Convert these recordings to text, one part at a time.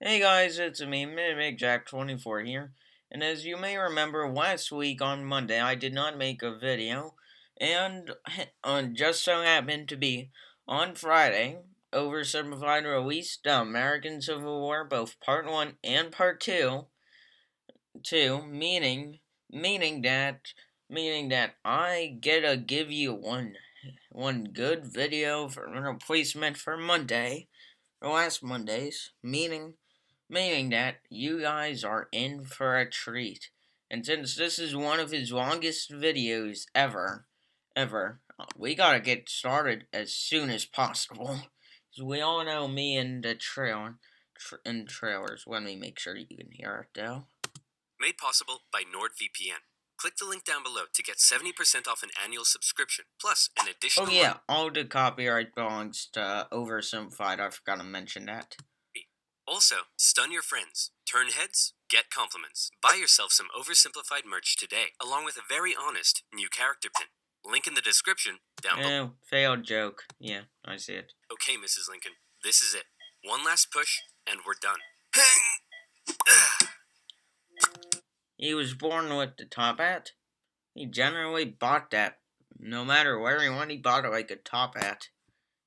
Hey guys, it's me, MidMakeJack24 here. And as you may remember, last week on Monday I did not make a video, and just so happened to be on Friday, OverSimplified released the American Civil War, both Part 1 and Part 2, meaning that I get to give you one good video for replacement for Monday, or last Monday's, meaning that you guys are in for a treat. And since this is one of his longest videos ever, we gotta get started as soon as possible. Because we all know me and the trailers. Let me make sure you can hear it though. Made possible by NordVPN. Click the link down below to get 70% off an annual subscription, plus an additional month. All the copyright belongs to Oversimplified. I forgot to mention that. Also, stun your friends, turn heads, get compliments. Buy yourself some Oversimplified merch today, along with a very honest new character pin. Link in the description down below. Failed joke. Yeah, I see it. Okay, Mrs. Lincoln, this is it. One last push, and we're done. He was born with the top hat. He generally bought that. No matter where he went, he bought like a top hat.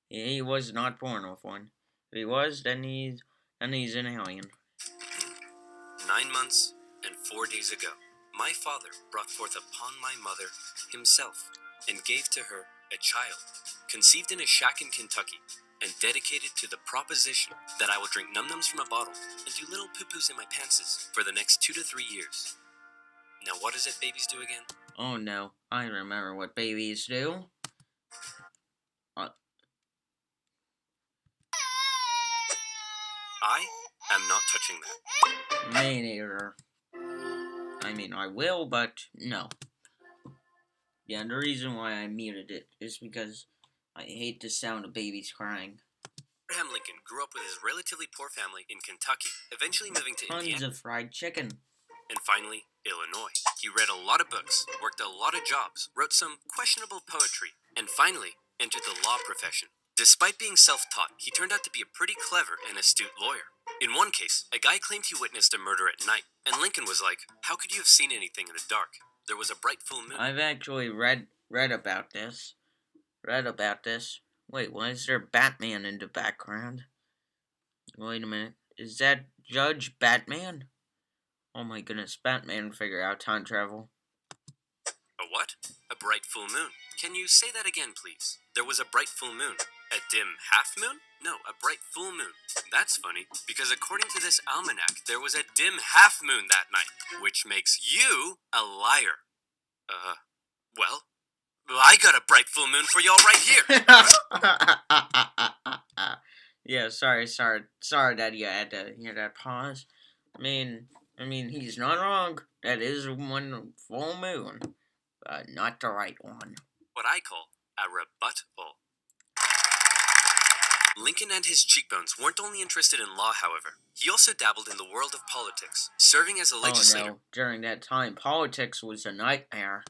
He was not born with one. If he was, then he's an alien. 9 months and 4 days ago, my father brought forth upon my mother himself, and gave to her a child, conceived in a shack in Kentucky, and dedicated to the proposition that I will drink num-nums from a bottle and do little poo-poos in my pantses for the next 2 to 3 years. Now what is it babies do again? Oh no, I remember what babies do. I am not touching that. Me neither. I mean, I will, but no. Yeah, the reason why I muted it is because I hate the sound of babies crying. Abraham Lincoln grew up with his relatively poor family in Kentucky, eventually moving to Tons Indiana. of fried chicken. And finally, Illinois. He read a lot of books, worked a lot of jobs, wrote some questionable poetry, and finally entered the law profession. Despite being self-taught, he turned out to be a pretty clever and astute lawyer. In one case, a guy claimed he witnessed a murder at night, and Lincoln was like, "How could you have seen anything in the dark? There was a bright full moon." I've actually read about this. Wait, why is there Batman in the background? Wait a minute. Is that Judge Batman? Oh my goodness, Batman figure out time travel. A what? A bright full moon. Can you say that again, please? There was a bright full moon. A dim half moon? No, a bright full moon. That's funny, because according to this almanac, there was a dim half moon that night, which makes you a liar. Well, I got a bright full moon for y'all right here. Yeah, sorry that you had to hear that pause. I mean, he's not wrong. That is one full moon, but not the right one. What I call a rebuttal. Lincoln and his cheekbones weren't only interested in law, however. He also dabbled in the world of politics, serving as a legislator. Oh no, during that time, politics was a nightmare.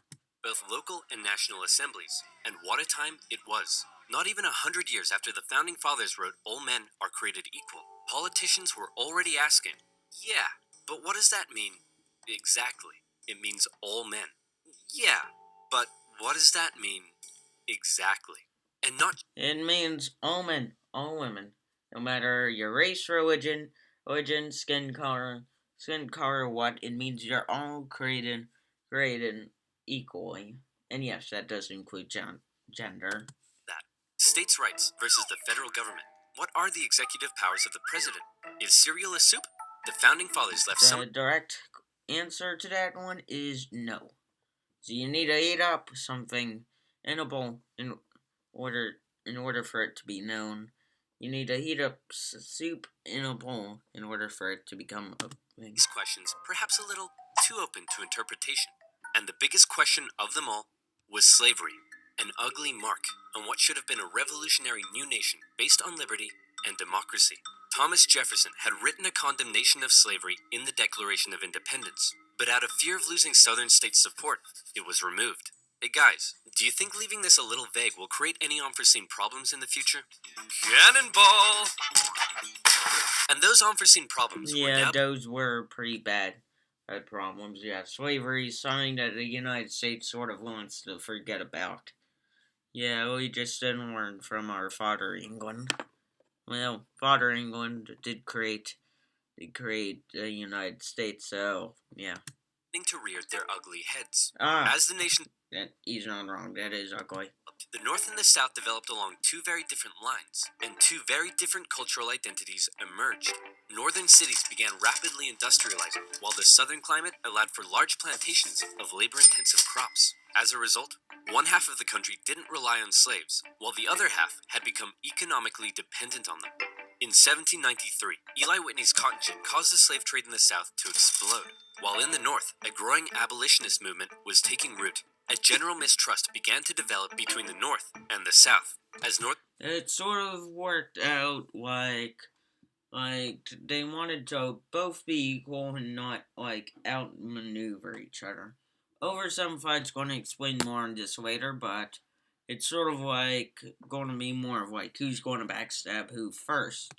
Both local and national assemblies, and what a time it was. Not even 100 years after the Founding Fathers wrote all men are created equal, politicians were already asking, yeah, but what does that mean exactly? It means all men. Yeah, but what does that mean exactly? And not... It means all men, all women, no matter your race, religion, skin color, what, it means you're all created equally. And yes, that does include gender. That. States' rights versus the federal government. What are the executive powers of the president? Is cereal a soup? The Founding Fathers left The direct answer to that one is no. So you need to eat up something edible in order for it to be known. You need to heat up soup in a bowl in order for it to become a thing. These questions, perhaps a little too open to interpretation. And the biggest question of them all was slavery, an ugly mark on what should have been a revolutionary new nation based on liberty and democracy. Thomas Jefferson had written a condemnation of slavery in the Declaration of Independence, but out of fear of losing Southern states' support, it was removed. Hey guys, do you think leaving this a little vague will create any unforeseen problems in the future? Cannonball! And those unforeseen problems were Yeah, now... those were pretty bad problems. Yeah, slavery is something that the United States sort of wants to forget about. Yeah, we just didn't learn from our father England. Well, father England did create the United States, so yeah. to rear their ugly heads. Ah, As the nation... he's not wrong. That is ugly. The North and the South developed along two very different lines, and two very different cultural identities emerged. Northern cities began rapidly industrializing, while the southern climate allowed for large plantations of labor-intensive crops. As a result, one half of the country didn't rely on slaves, while the other half had become economically dependent on them. In 1793, Eli Whitney's cotton gin caused the slave trade in the South to explode, while in the North, a growing abolitionist movement was taking root. A general mistrust began to develop between the North and the South, as North... It sort of worked out like they wanted to both be equal and not outmaneuver each other. OverSimplified's going to explain more on this later, but it's sort of going to be more of who's going to backstab who first.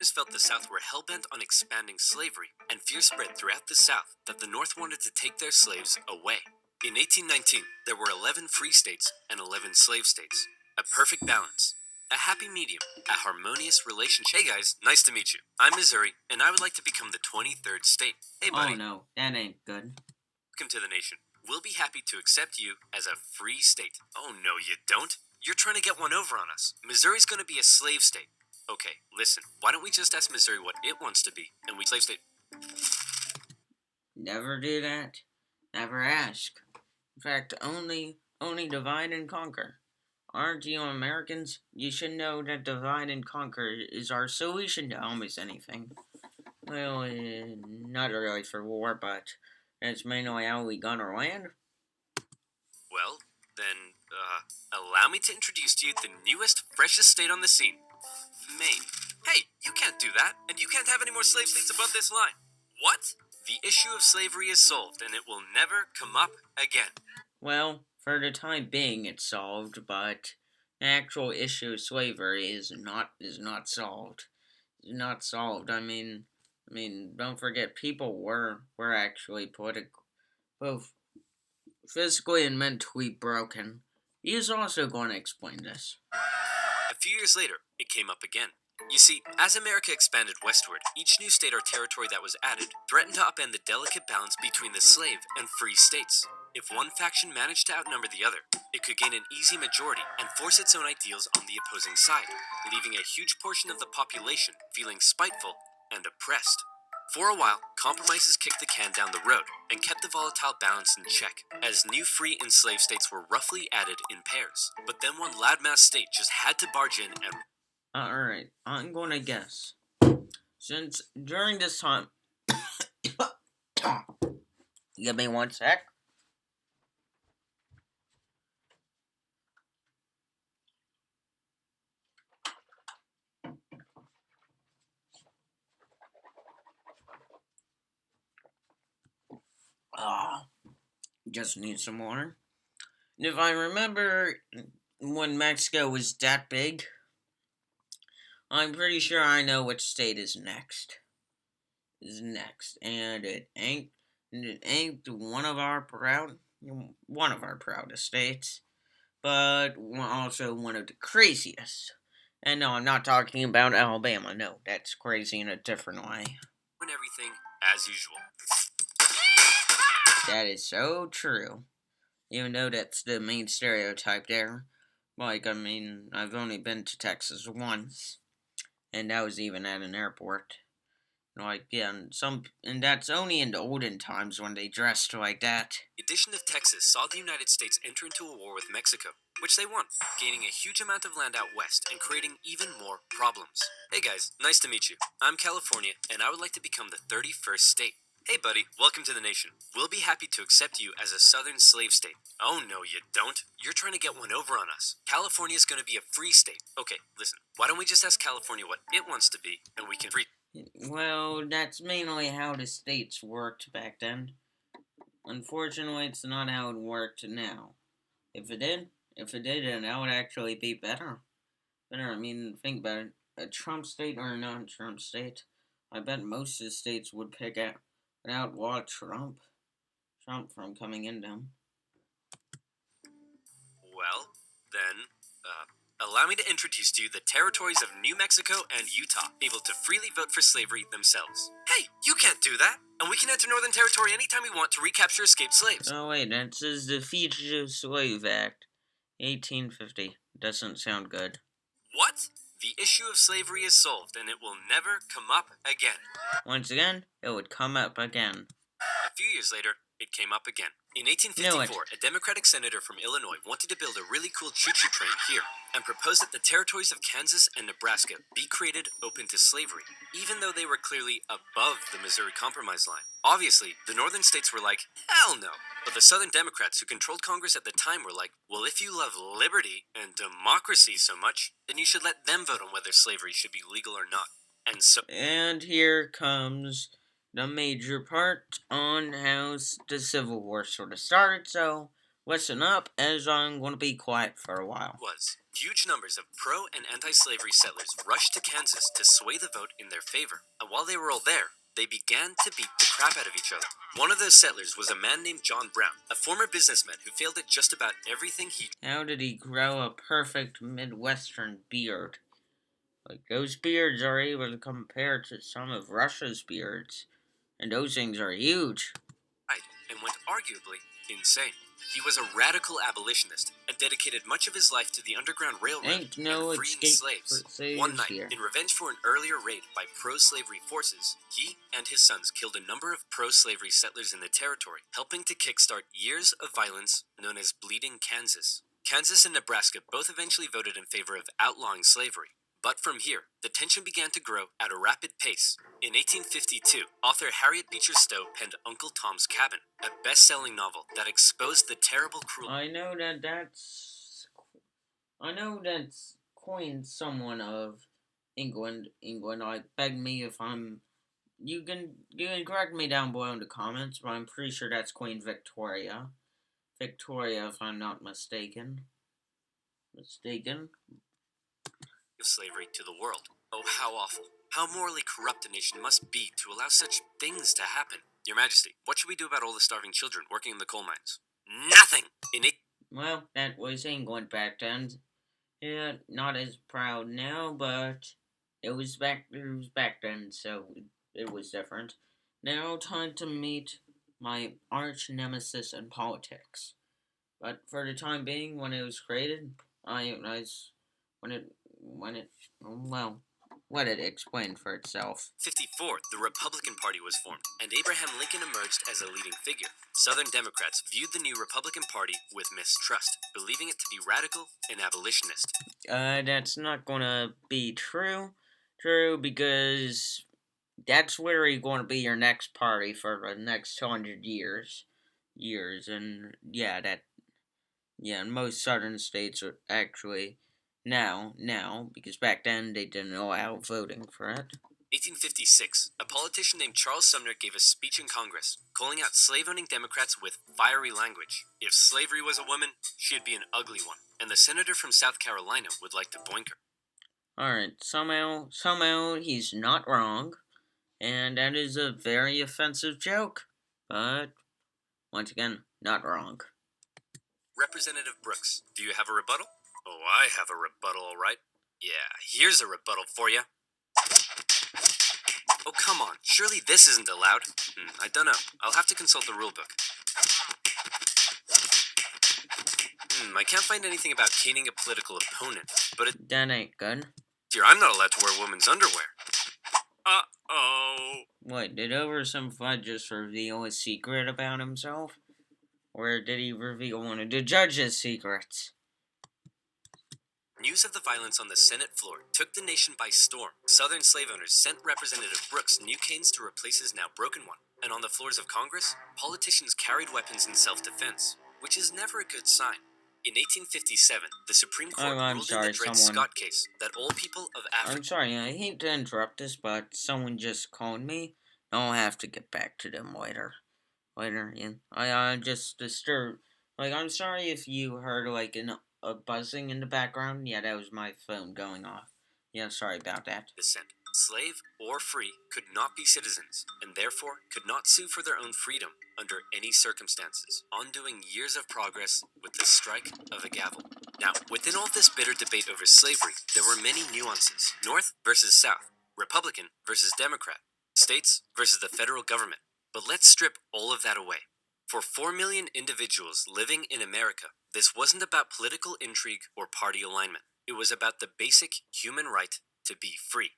felt the South were hell-bent on expanding slavery, and fear spread throughout the South that the North wanted to take their slaves away. In 1819, there were 11 free states and 11 slave states. A perfect balance. A happy medium. A harmonious relationship. Hey guys, nice to meet you. I'm Missouri, and I would like to become the 23rd state. Hey buddy. Oh no, that ain't good. Welcome to the nation. We'll be happy to accept you as a free state. Oh no, you don't? You're trying to get one over on us. Missouri's gonna be a slave state. Okay, listen, why don't we just ask Missouri what it wants to be, and we slave state... Never do that. Never ask. In fact, only divide and conquer. Aren't you Americans? You should know that divide and conquer is our solution to almost anything. Well, not really for war, but that's mainly how we got our land. Well, then, allow me to introduce to you the newest, freshest state on the scene. Maine. Hey, you can't do that, and you can't have any more slave states above this line. What? The issue of slavery is solved, and it will never come up again. Well, for the time being, it's solved, but the actual issue of slavery is not solved. It's not solved. I mean, don't forget, people were actually both physically and mentally broken. He is also going to explain this. A few years later, it came up again. You see, as America expanded westward, each new state or territory that was added threatened to upend the delicate balance between the slave and free states. If one faction managed to outnumber the other, it could gain an easy majority and force its own ideals on the opposing side, leaving a huge portion of the population feeling spiteful and oppressed. For a while, compromises kicked the can down the road and kept the volatile balance in check, as new free and slave states were roughly added in pairs. But then one loudmouth state just had to barge in and... Alright, I'm going to guess. Since during this time... Give me one sec. Just need some water. If I remember when Mexico was that big, I'm pretty sure I know which state is next. And it ain't one of our proudest states, but also one of the craziest. And no, I'm not talking about Alabama. No, that's crazy in a different way. And everything as usual. That is so true. Even though that's the main stereotype there. I've only been to Texas once. And that was even at an airport. And that's only in the olden times when they dressed like that. The addition of Texas saw the United States enter into a war with Mexico, which they won, gaining a huge amount of land out west and creating even more problems. Hey guys, nice to meet you. I'm California, and I would like to become the 31st state. Hey buddy, welcome to the nation. We'll be happy to accept you as a southern slave state. Oh no, you don't. You're trying to get one over on us. California's gonna be a free state. Okay, listen, why don't we just ask California what it wants to be, and we can free... Well, that's mainly how the states worked back then. Unfortunately, it's not how it worked now. If it did, then that would actually be better. Better. I mean, think about it. A Trump state or a non-Trump state. I bet most of the states would pick out and outlaw Trump from coming in them. Well, then, allow me to introduce to you the territories of New Mexico and Utah, able to freely vote for slavery themselves. Hey, you can't do that! And we can enter Northern Territory anytime we want to recapture escaped slaves. Oh wait, that says the Fugitive Slave Act, 1850. Doesn't sound good. What? The issue of slavery is solved, and it will never come up again. Once again, it would come up again. A few years later, it came up again. In Knew 1854, a Democratic senator from Illinois wanted to build a really cool choo-choo train here and proposed that the territories of Kansas and Nebraska be created open to slavery, even though they were clearly above the Missouri Compromise line. Obviously, the northern states were like, hell no. But the southern Democrats who controlled Congress at the time were like, well, if you love liberty and democracy so much, then you should let them vote on whether slavery should be legal or not. And here comes the major part on how the Civil War sort of started, so listen up, as I'm going to be quiet for a while. Huge numbers of pro- and anti-slavery settlers rushed to Kansas to sway the vote in their favor, and while they were all there, they began to beat the crap out of each other. One of those settlers was a man named John Brown, a former businessman who failed at just about everything he... How did he grow a perfect Midwestern beard? Like, those beards are able to compare to some of Russia's beards, and those things are huge. And went arguably insane. He was a radical abolitionist and dedicated much of his life to the Underground Railroad and freeing slaves. One night, in revenge for an earlier raid by pro-slavery forces, he and his sons killed a number of pro-slavery settlers in the territory, helping to kickstart years of violence known as Bleeding Kansas. Kansas and Nebraska both eventually voted in favor of outlawing slavery. But from here, the tension began to grow at a rapid pace. In 1852, author Harriet Beecher Stowe penned Uncle Tom's Cabin, a best-selling novel that exposed the terrible cruelty. I know that's coined someone of England. I beg me if I'm... You can correct me down below in the comments, but I'm pretty sure that's Queen Victoria. Victoria, if I'm not mistaken. Slavery to the world. Oh, how awful. How morally corrupt a nation must be to allow such things to happen. Your Majesty, what should we do about all the starving children working in the coal mines? Nothing! Well, that was England back then. Yeah, not as proud now, but it was back then, so it was different. Now, time to meet my arch nemesis in politics. But for the time being, when it was created, let it explain for itself. 54, the Republican Party was formed, and Abraham Lincoln emerged as a leading figure. Southern Democrats viewed the new Republican Party with mistrust, believing it to be radical and abolitionist. That's not gonna be true, because that's literally going to be your next party for the next 100 years, and in most southern states are actually now, because back then they didn't allow voting for it. 1856, a politician named Charles Sumner gave a speech in Congress, calling out slave-owning Democrats with fiery language. If slavery was a woman, she'd be an ugly one, and the senator from South Carolina would like to boink her. Alright, somehow he's not wrong, and that is a very offensive joke, but once again, not wrong. Representative Brooks, do you have a rebuttal? Oh, I have a rebuttal, all right. Yeah, here's a rebuttal for you. Oh, come on. Surely this isn't allowed. I don't know. I'll have to consult the rulebook. I can't find anything about caning a political opponent, but that ain't good. Dear, I'm not allowed to wear women's underwear. Uh-oh. What, did OverSimplified just reveal a secret about himself? Or did he reveal one of the judge's secrets? News of the violence on the Senate floor took the nation by storm. Southern slave owners sent Representative Brooks new canes to replace his now broken one. And on the floors of Congress, politicians carried weapons in self-defense, which is never a good sign. In 1857, the Supreme Court ruled in the Dred Scott case that all people of Africa... I'm sorry, I hate to interrupt this, but someone just called me. I'll have to get back to them later. I just disturbed Like, I'm sorry if you heard, like, a buzzing in the background. Yeah, that was my phone going off. Yeah, sorry about that. Descent. Slave or free could not be citizens, and therefore could not sue for their own freedom under any circumstances, undoing years of progress with the strike of a gavel. Now, within all this bitter debate over slavery, there were many nuances. North versus South, Republican versus Democrat, states versus the federal government. But let's strip all of that away. For 4 million individuals living in America, this wasn't about political intrigue or party alignment. It was about the basic human right to be free.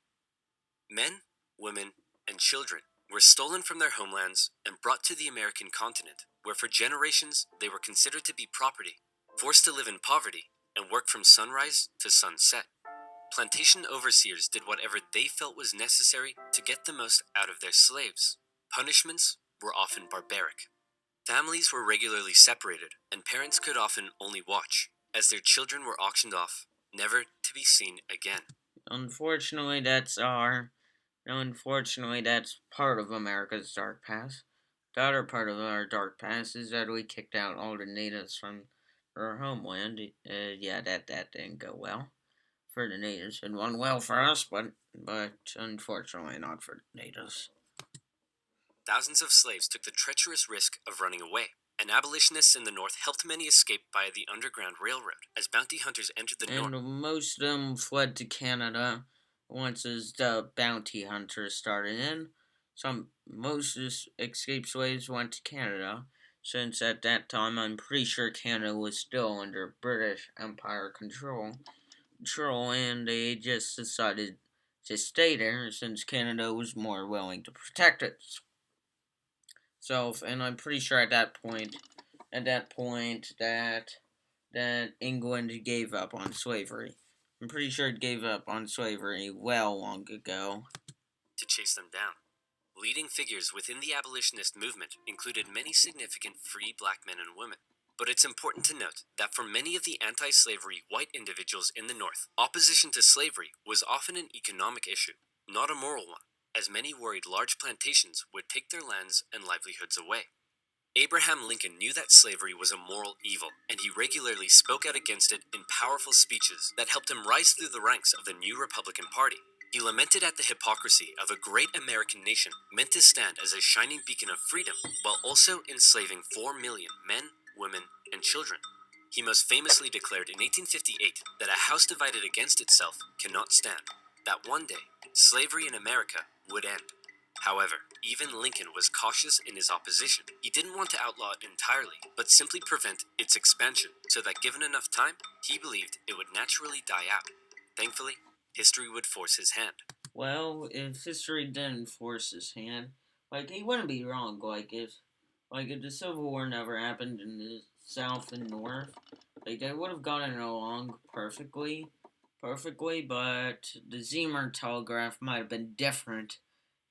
Men, women, and children were stolen from their homelands and brought to the American continent, where for generations they were considered to be property, forced to live in poverty, and work from sunrise to sunset. Plantation overseers did whatever they felt was necessary to get the most out of their slaves. Punishments were often barbaric. Families were regularly separated, and parents could often only watch, as their children were auctioned off, never to be seen again. Unfortunately, that's part of America's dark past. The other part of our dark past is that we kicked out all the natives from our homeland. Yeah, that didn't go well for the natives. It went well for us, but unfortunately not for the natives. Thousands of slaves took the treacherous risk of running away, and abolitionists in the North helped many escape via the Underground Railroad as bounty hunters entered the North. And most of them fled to Canada once as the bounty hunters started in. Most of the escaped slaves went to Canada, since at that time I'm pretty sure Canada was still under British Empire control, and they just decided to stay there since Canada was more willing to protect itself. And I'm pretty sure at that point that England gave up on slavery. I'm pretty sure it gave up on slavery well long ago. To chase them down. Leading figures within the abolitionist movement included many significant free black men and women. But it's important to note that for many of the anti-slavery white individuals in the North, opposition to slavery was often an economic issue, not a moral one, as many worried large plantations would take their lands and livelihoods away. Abraham Lincoln knew that slavery was a moral evil, and he regularly spoke out against it in powerful speeches that helped him rise through the ranks of the new Republican Party. He lamented at the hypocrisy of a great American nation meant to stand as a shining beacon of freedom, while also enslaving 4 million men, women, and children. He most famously declared in 1858 that a house divided against itself cannot stand, that one day slavery in America would end. However, even Lincoln was cautious in his opposition. He didn't want to outlaw it entirely, but simply prevent its expansion, so that given enough time, he believed it would naturally die out. Thankfully, history would force his hand. Well, if history didn't force his hand, he wouldn't be wrong. If the Civil War never happened in the South and North, they would have gotten along perfectly, but the Zemer Telegraph might have been different.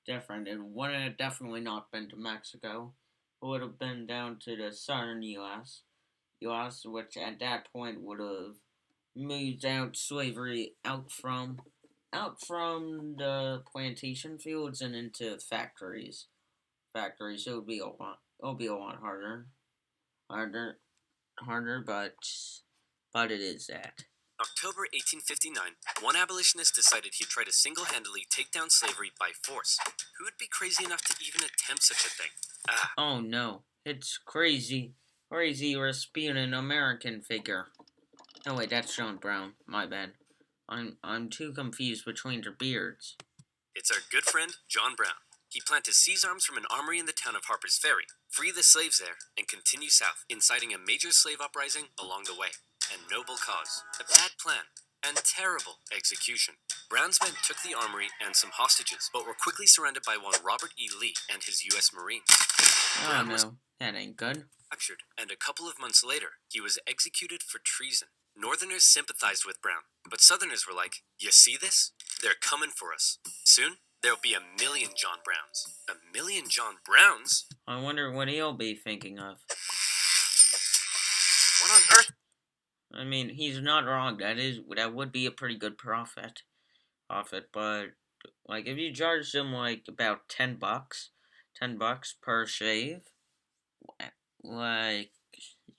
It wouldn't have definitely not been to Mexico. It would have been down to the southern U.S., which at that point would have moved out slavery out from the plantation fields and into factories. So it'll be a lot harder, harder, but it is that. October 1859, one abolitionist decided he'd try to single-handedly take down slavery by force. Who would be crazy enough to even attempt such a thing? Oh no, it's crazy. You're spewing an American figure. Oh wait, that's John Brown. My bad. I'm too confused between their beards. It's our good friend, John Brown. He planned to seize arms from an armory in the town of Harper's Ferry, free the slaves there, and continue south, inciting a major slave uprising along the way. A noble cause, a bad plan, and terrible execution. Brown's men took the armory and some hostages, but were quickly surrounded by one Robert E. Lee and his U.S. Marines. Oh no, that ain't good. Captured, and a couple of months later, he was executed for treason. Northerners sympathized with Brown, but Southerners were like, "You see this? They're coming for us. Soon, there'll be 1,000,000 John Browns." 1,000,000 John Browns? I wonder what he'll be thinking of. What on earth? I mean, he's not wrong. That would be a pretty good profit. But if you charge them about $10 per shave, like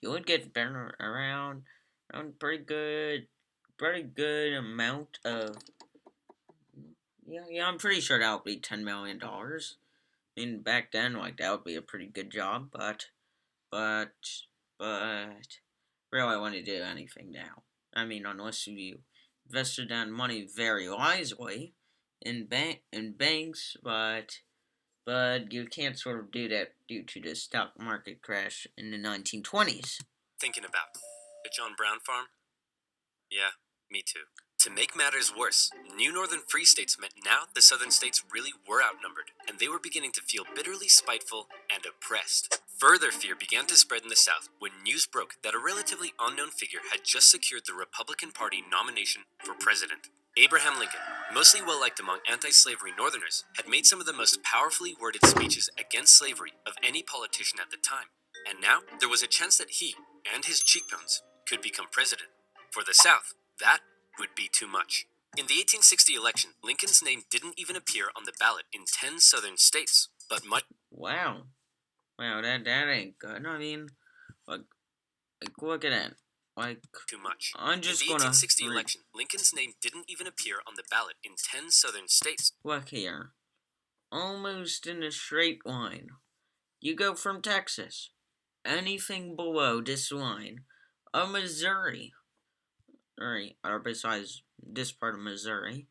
you would get better around pretty good amount of. Yeah, I'm pretty sure that would be $10 million. I mean, back then, like that would be a pretty good job, but, but, really, I want to do anything now. I mean, unless you invested that money very wisely in banks, but you can't sort of do that due to the stock market crash in the 1920s. Thinking about a John Brown farm? Yeah, me too. To make matters worse, new northern free states meant now the southern states really were outnumbered, and they were beginning to feel bitterly spiteful and oppressed. Further fear began to spread in the South when news broke that a relatively unknown figure had just secured the Republican Party nomination for president. Abraham Lincoln, mostly well liked among anti slavery Northerners, had made some of the most powerfully worded speeches against slavery of any politician at the time, and now there was a chance that he and his cheekbones could become president. For the South, that would be too much. In the 1860 election, Lincoln's name didn't even appear on the ballot in 10 southern states, but much Wow, that ain't good. I mean, like, look at that. Like, too much. I'm In just the gonna 1860 election, Lincoln's name didn't even appear on the ballot in 10 southern states. look here, almost in a straight line. You go from Texas, anything below this line, Missouri, or besides this part of Missouri,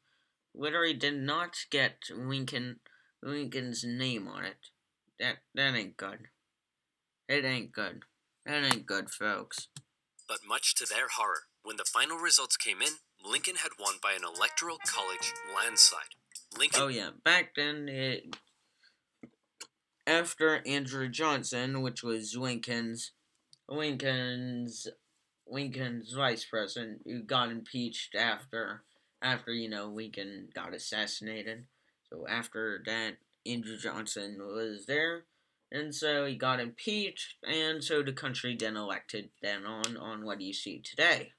literally did not get Lincoln's name on it. That ain't good. It ain't good. That ain't good, folks. But much to their horror, when the final results came in, Lincoln had won by an electoral college landslide. Lincoln Oh yeah, back then, after Andrew Johnson, which was Lincoln's Lincoln's vice president, who got impeached after Lincoln got assassinated. So after that, Andrew Johnson was there, and so he got impeached, and so the country then elected then on what you see today.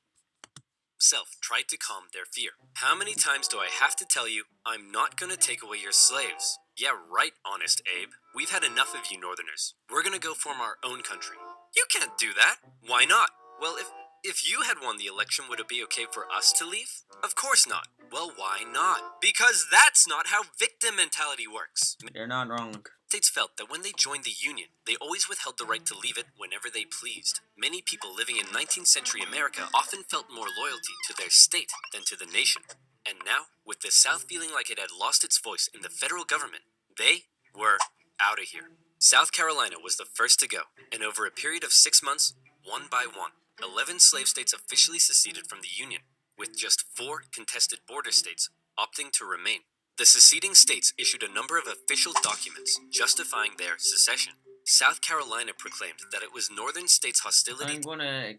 himself tried to calm their fear. How many times do I have to tell you, I'm not gonna take away your slaves? Yeah, right, Honest Abe. We've had enough of you Northerners. We're gonna go form our own country. You can't do that. Why not? Well, if you had won the election, would it be okay for us to leave? Of course not. Well, why not? Because that's not how victim mentality works. They're not wrong. States felt that when they joined the Union, they always withheld the right to leave it whenever they pleased. Many people living in 19th century America often felt more loyalty to their state than to the nation. And now, with the South feeling like it had lost its voice in the federal government, they were out of here. South Carolina was the first to go, and over a period of 6 months, one by one, 11 slave states officially seceded from the Union, with just 4 contested border states opting to remain. The seceding states issued a number of official documents justifying their secession. South Carolina proclaimed that it was northern states' hostility. I'm gonna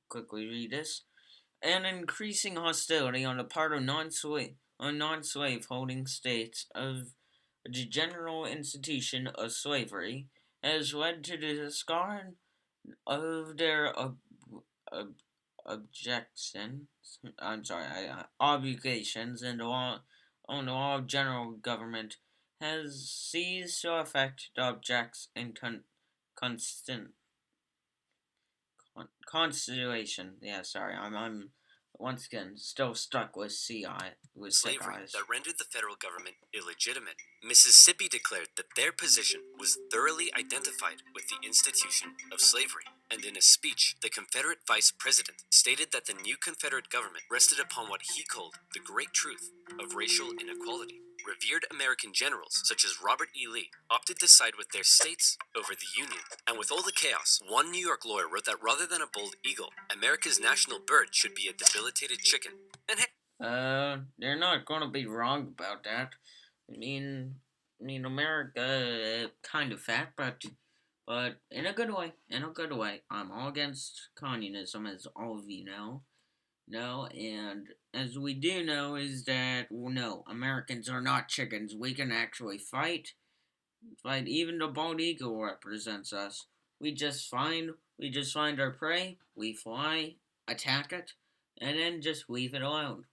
quickly read this. An increasing hostility on the part of non-slave holding states of the general institution of slavery has led to the discard of their objections. Obligations, and the law on the law of general government has ceased to affect the objects and constitution. Yeah, sorry, I'm once again still stuck with Slavery eyes. that rendered the federal government illegitimate. Mississippi declared that their position was thoroughly identified with the institution of slavery, and in a speech, the Confederate vice president stated that the new Confederate government rested upon what he called the great truth of racial inequality. Revered American generals, such as Robert E. Lee, opted to side with their states over the Union. And with all the chaos, one New York lawyer wrote that rather than a bald eagle, America's national bird should be a debilitated chicken. And hey, they're not gonna be wrong about that. I mean, America kind of fat, but in a good way. In a good way. I'm all against communism, as all of you know. No, and as we do know, is that no, Americans are not chickens. We can actually fight. Fight. Even the bald eagle represents us. We just find our prey. We fly, attack it, and then just leave it alone.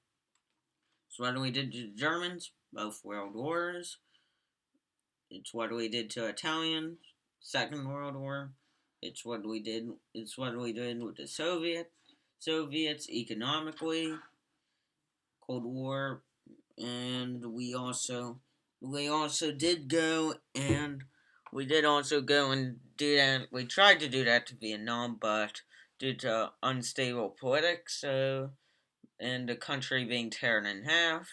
It's what we did to the Germans, both world wars. It's what we did to Italians, Second World War. It's what we did. It's what we did with the Soviets economically, Cold War, and we also did go and we did also go and do that. We tried to do that to Vietnam, but due to unstable politics, and the country being torn in half,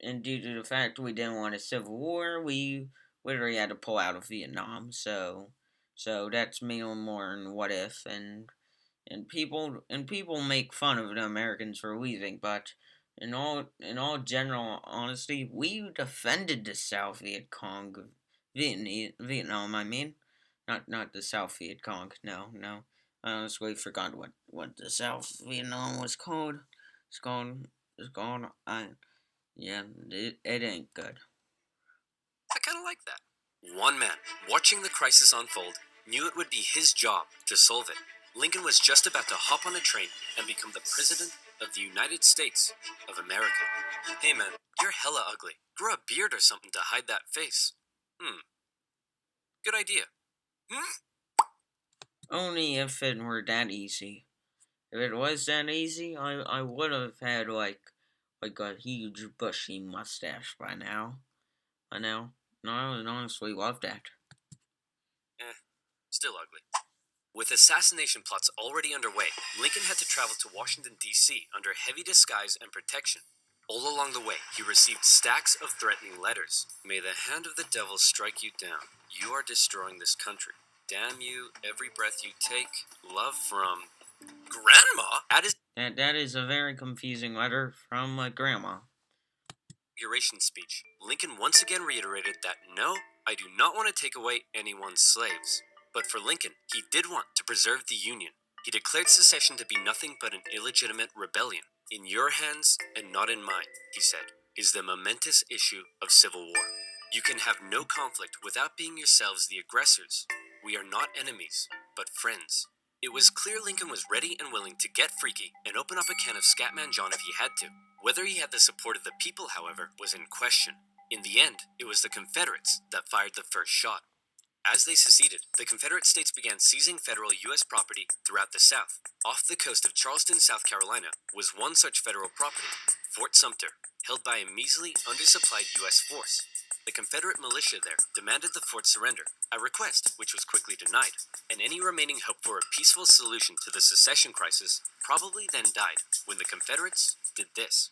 and due to the fact we didn't want a civil war, we literally had to pull out of Vietnam. So that's me on more than what if, and people make fun of the Americans for leaving, but in all general honesty, we defended the South Viet Cong, Vietnam. I mean, not the South Viet Cong. No, no. I honestly forgot what the South Vietnam was called. It's called. It's called. Yeah. It ain't good. I kind of like that. One man, watching the crisis unfold, knew it would be his job to solve it. Lincoln was just about to hop on a train and become the President of the United States of America. Hey man, you're hella ugly. Grow a beard or something to hide that face. Good idea. Only if it were that easy. If it was that easy, I would have had like a huge bushy mustache by now. I know. No, I would honestly love that. Still ugly. With assassination plots already underway, Lincoln had to travel to Washington, D.C. under heavy disguise and protection. All along the way, he received stacks of threatening letters. May the hand of the devil strike you down. You are destroying this country. Damn you, every breath you take. Love from Grandma? That is a very confusing letter from my grandma. Inauguration speech, Lincoln once again reiterated that no, I do not want to take away anyone's slaves. But for Lincoln, he did want to preserve the Union. He declared secession to be nothing but an illegitimate rebellion. In your hands and not in mine, he said, is the momentous issue of civil war. You can have no conflict without being yourselves the aggressors. We are not enemies, but friends. It was clear Lincoln was ready and willing to get freaky and open up a can of Scatman John if he had to. Whether he had the support of the people, however, was in question. In the end, it was the Confederates that fired the first shot. As they seceded, the Confederate States began seizing federal U.S. property throughout the South. Off the coast of Charleston, South Carolina, was one such federal property, Fort Sumter, held by a measly, undersupplied U.S. force. The Confederate militia there demanded the fort surrender, a request which was quickly denied, and any remaining hope for a peaceful solution to the secession crisis probably then died when the Confederates did this.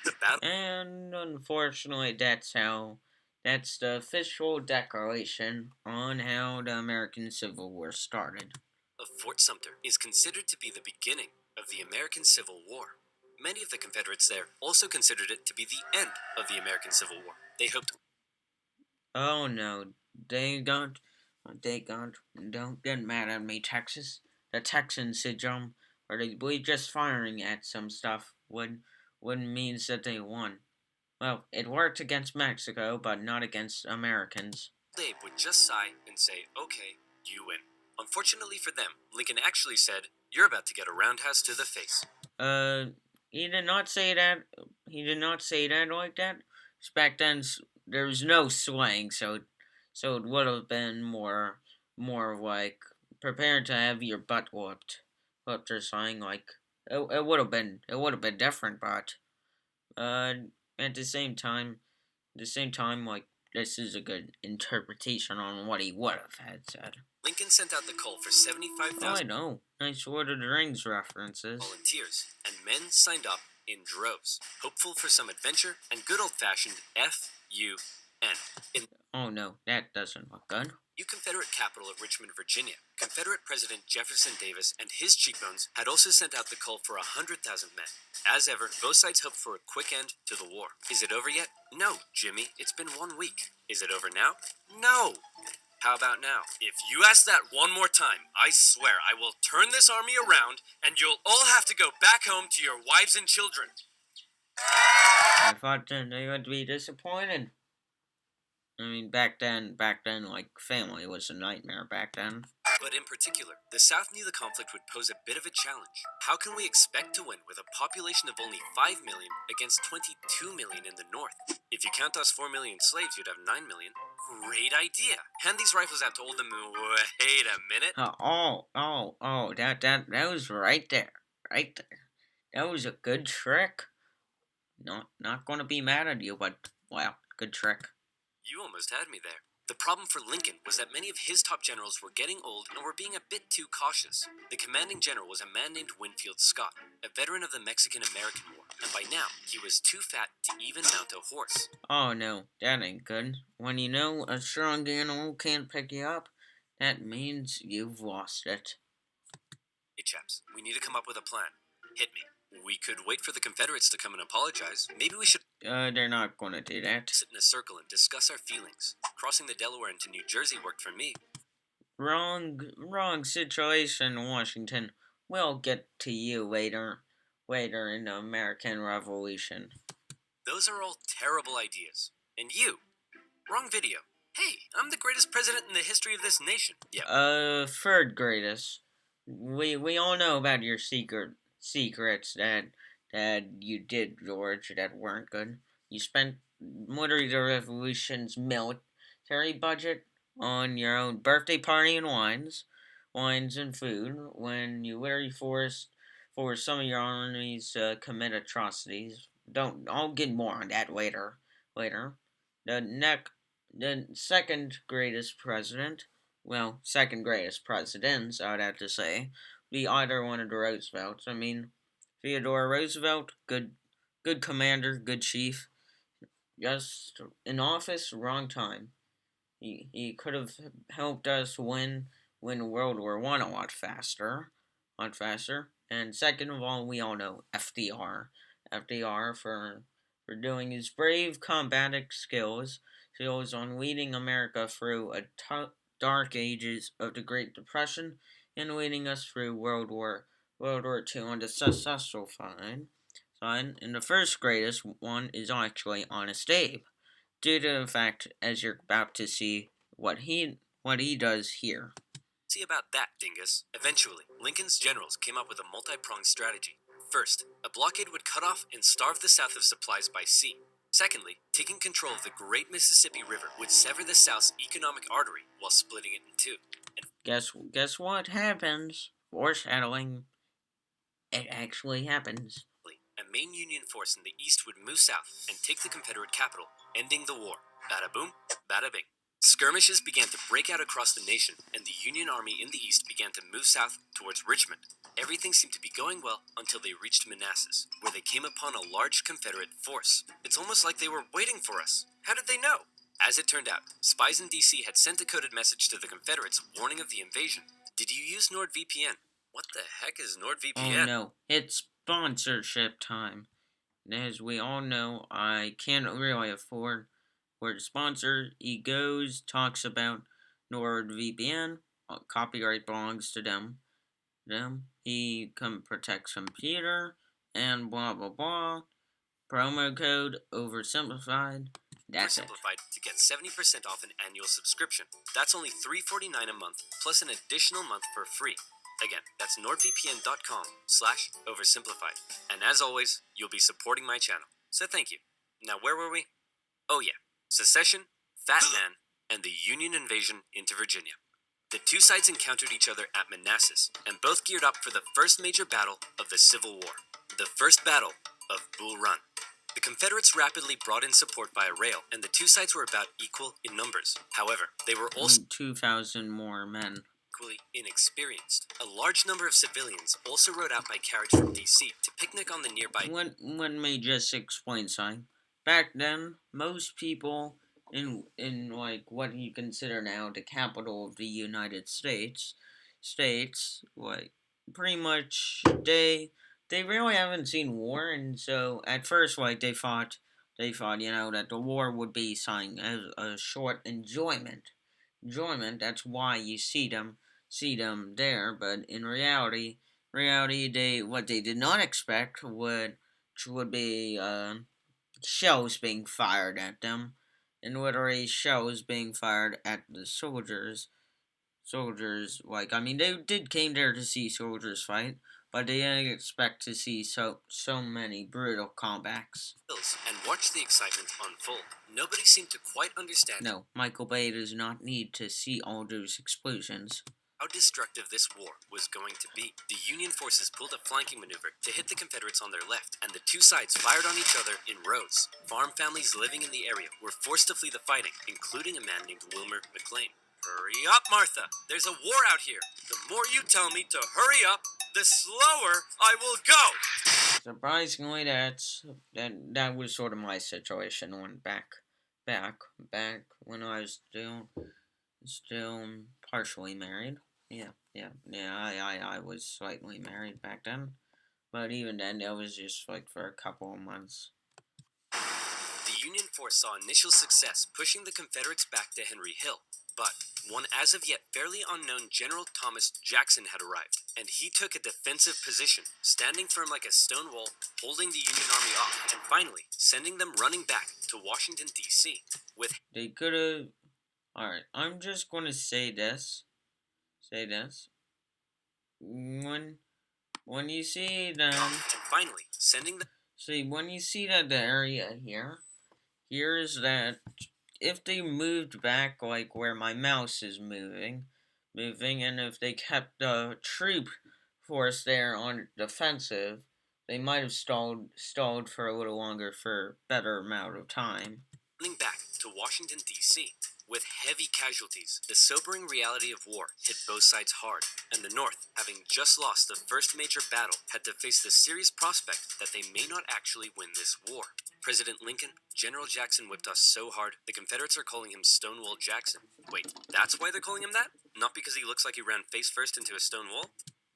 The battle. And unfortunately, that's the official declaration on how the American Civil War started. Of Fort Sumter is considered to be the beginning of the American Civil War. Many of the Confederates there also considered it to be the end of the American Civil War. They hoped. Oh no, they don't. Don't get mad at me, Texas. The Texan syndrome, or we just firing at some stuff wouldn't means that they won. Well, it worked against Mexico, but not against Americans. Abe would just sigh and say, okay, you win. Unfortunately for them, Lincoln actually said, you're about to get a roundhouse to the face. Uh, he did not say that. He did not say that like that. 'Cause back then, there was no slang, so it would have been more like prepared to have your butt whooped or something. Like it would have been different, but uh, at the same time, like this is a good interpretation on what he would have had said. Lincoln sent out the call for Oh, I 75,000 know. Nice Lord of the Rings references. volunteers, and men signed up in droves, hopeful for some adventure and good old-fashioned F-U-N. In Oh no, that doesn't look good. new Confederate capital of Richmond, Virginia, Confederate President Jefferson Davis and his cheekbones had also sent out the call for 100,000 men. As ever, both sides hoped for a quick end to the war. Is it over yet? No, Jimmy, it's been 1 week. Is it over now? No! How about now? If you ask that one more time, I swear I will turn this army around and you'll all have to go back home to your wives and children. I thought that they would be disappointed. I mean, back then, like family was a nightmare back then. But in particular, the South knew the conflict would pose a bit of a challenge. How can we expect to win with a population of only 5 million against 22 million in the North? If you count us 4 million slaves, you'd have 9 million. Great idea. Hand these rifles out to old men. Wait a minute. That was right there, right there. That was a good trick. Not gonna be mad at you, but wow, good trick. You almost had me there. The problem for Lincoln was that many of his top generals were getting old and were being a bit too cautious. The commanding general was a man named Winfield Scott, a veteran of the Mexican-American War, and by now he was too fat to even mount a horse. Oh no, that ain't good. When you know a strong animal can't pick you up, that means you've lost it. Hey chaps, we need to come up with a plan. Hit me. We could wait for the Confederates to come and apologize. Maybe we should They're not gonna do that. sit in a circle and discuss our feelings. Crossing the Delaware into New Jersey worked for me. Wrong situation, Washington. We'll get to you later in the American Revolution. Those are all terrible ideas. And you, wrong video. Hey, I'm the greatest president in the history of this nation. Yep. Third greatest. We all know about your secrets that you did, George, that weren't good. You spent literally the revolution's military budget on your own birthday party and wines and food, when you literally forced some of your armies to commit atrocities. Don't I'll get more on that later. Later, the second greatest president, well, second greatest presidents, I would have to say, be either one of the Roosevelts. I mean, Theodore Roosevelt, good commander, good chief, just in office, wrong time. He could have helped us win World War One a lot faster. And second of all, we all know FDR for doing his brave combative skills on leading America through dark ages of the Great Depression and leading us through World War Two on the successful fine. And the first greatest one is actually Honest Abe, due to the fact, as you're about to see, what he does here. See about that, dingus. Eventually, Lincoln's generals came up with a multi-pronged strategy. First, a blockade would cut off and starve the South of supplies by sea. Secondly, taking control of the Great Mississippi River would sever the South's economic artery while splitting it in two. And Guess what happens? Foreshadowing. It actually happens. a main Union force in the East would move south and take the Confederate capital, ending the war. Bada boom, bada bing. Skirmishes began to break out across the nation, and the Union Army in the East began to move south towards Richmond. Everything seemed to be going well until they reached Manassas, where they came upon a large Confederate force. It's almost like they were waiting for us. How did they know? As it turned out, spies in D.C. had sent a coded message to the Confederates warning of the invasion. Did you use NordVPN? What the heck is NordVPN? Oh no, it's sponsorship time. As we all know, I can't really afford to sponsor. He talks about NordVPN. Copyright belongs to them. He protects computer and blah blah blah. Promo code OverSimplified. That's it. OverSimplified to get 70% off an annual subscription. That's only $3.49 a month, plus an additional month for free. Again, that's nordvpn.com/oversimplified. And as always, you'll be supporting my channel. So thank you. Now where were we? Oh yeah, secession, Fat Man, and the Union invasion into Virginia. The two sides encountered each other at Manassas, and both geared up for the first major battle of the Civil War, the First Battle of Bull Run. The Confederates rapidly brought in support via rail, and the two sides were about equal in numbers. However, they were also 2,000 more men. Equally inexperienced. A large number of civilians also rode out by carriage from D.C. to picnic on the nearby. Let me just explain something. Back then, most people in like what you consider now the capital of the United States, like pretty much they really haven't seen war, and so at first like they thought that the war would be something as a short enjoyment. That's why you see them there, but in reality what they did not expect would be shells being fired at them, and literally shells being fired at the soldiers. Like, I mean, they did came there to see soldiers fight, but they didn't expect to see so many brutal comebacks. And watch the excitement unfold. Nobody seemed to quite understand No, Michael Bay does not need to see all those explosions. how destructive this war was going to be. The Union forces pulled a flanking maneuver to hit the Confederates on their left, and the two sides fired on each other in rows. Farm families living in the area were forced to flee the fighting, including a man named Wilmer McLean. Hurry up, Martha! There's a war out here! The more you tell me to hurry up, the slower I will go! Surprisingly, that was sort of my situation when back when I was still partially married. I was slightly married back then, but even then, that was just like for a couple of months. The Union force saw initial success pushing the Confederates back to Henry Hill, but one as of yet fairly unknown General Thomas Jackson had arrived, and he took a defensive position, standing firm like a stone wall, holding the Union Army off, and finally sending them running back to Washington, D.C. with... They could have... Alright, I'm just going to say this. When you see them... And finally, sending them... See, when you see that the area here's that if they moved back like where my mouse is moving, and if they kept the troop force there on defensive, they might have stalled for a little longer for a better amount of time. Running back to Washington, D.C. With heavy casualties, the sobering reality of war hit both sides hard, and the North, having just lost the first major battle, had to face the serious prospect that they may not actually win this war. President Lincoln, General Jackson whipped us so hard, the Confederates are calling him Stonewall Jackson. Wait, that's why they're calling him that? Not because he looks like he ran face first into a stone wall?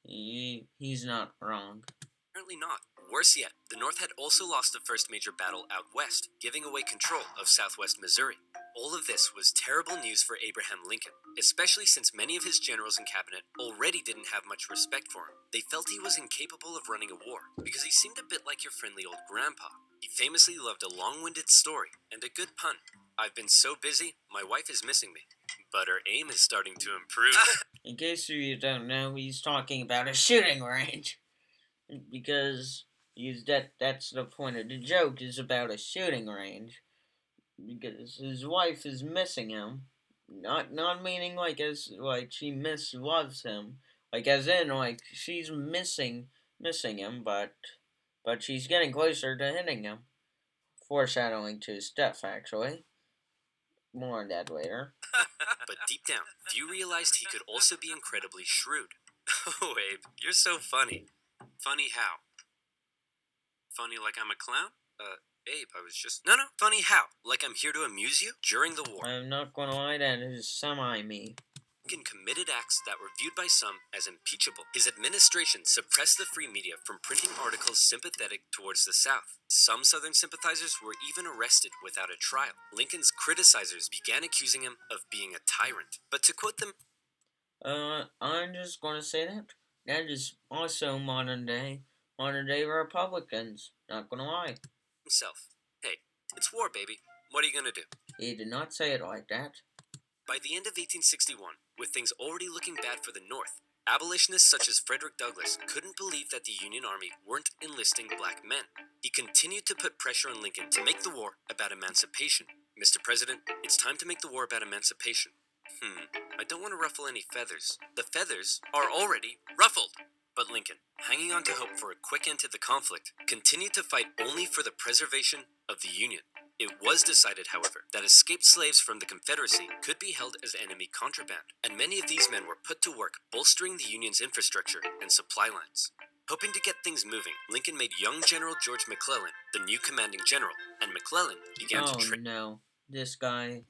He's not wrong. Apparently not. Worse yet, the North had also lost the first major battle out west, giving away control of southwest Missouri. All of this was terrible news for Abraham Lincoln, especially since many of his generals and cabinet already didn't have much respect for him. They felt he was incapable of running a war, because he seemed a bit like your friendly old grandpa. He famously loved a long-winded story and a good pun. I've been so busy, my wife is missing me, but her aim is starting to improve. In case you don't know, he's talking about a shooting range. Because that's the point of the joke, is about a shooting range. Because his wife is missing him. Not meaning like as like she loves him. Like as in like she's missing him, but she's getting closer to hitting him. Foreshadowing to his death, actually. More on that later. But deep down, few realized he could also be incredibly shrewd. Oh, Abe, you're so funny. Funny how? Funny like I'm a clown? Abe, I was just... No, funny how? Like I'm here to amuse you? During the war, I'm not gonna lie, that is semi-me. Lincoln committed acts that were viewed by some as impeachable. His administration suppressed the free media from printing articles sympathetic towards the South. Some Southern sympathizers were even arrested without a trial. Lincoln's criticizers began accusing him of being a tyrant. But to quote them... I'm just gonna say that is also modern day Republicans. Not gonna lie. Himself. Hey, it's war, baby. What are you gonna do? He did not say it like that. By the end of 1861, with things already looking bad for the North, abolitionists such as Frederick Douglass couldn't believe that the Union Army weren't enlisting black men. He continued to put pressure on Lincoln to make the war about emancipation. Mr. President, it's time to make the war about emancipation. I don't want to ruffle any feathers. The feathers are already ruffled. But Lincoln, hanging on to hope for a quick end to the conflict, continued to fight only for the preservation of the Union. It was decided, however, that escaped slaves from the Confederacy could be held as enemy contraband, and many of these men were put to work bolstering the Union's infrastructure and supply lines. Hoping to get things moving, Lincoln made young General George McClellan the new commanding general, and McClellan began to train... no. This guy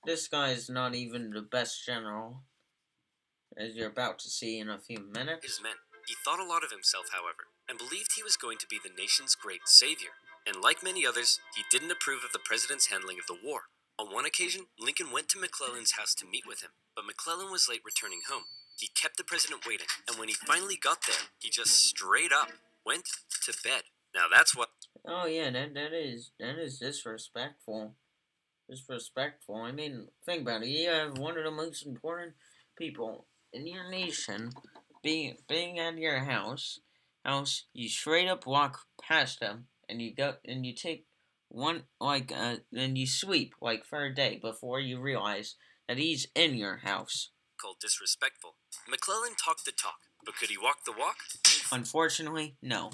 is not even the best general, as you're about to see in a few minutes. His men. He thought a lot of himself, however, and believed he was going to be the nation's great savior. And like many others, he didn't approve of the president's handling of the war. On one occasion, Lincoln went to McClellan's house to meet with him, but McClellan was late returning home. He kept the president waiting, and when he finally got there, he just straight up went to bed. Now that's what... Oh yeah, that is disrespectful. I mean, think about it. You have one of the most important people in your nation being at your house, house, you straight up walk past him, and you take one and you sweep like for a day before you realize that he's in your house. Called disrespectful. McClellan talked the talk, but could he walk the walk? Unfortunately, no.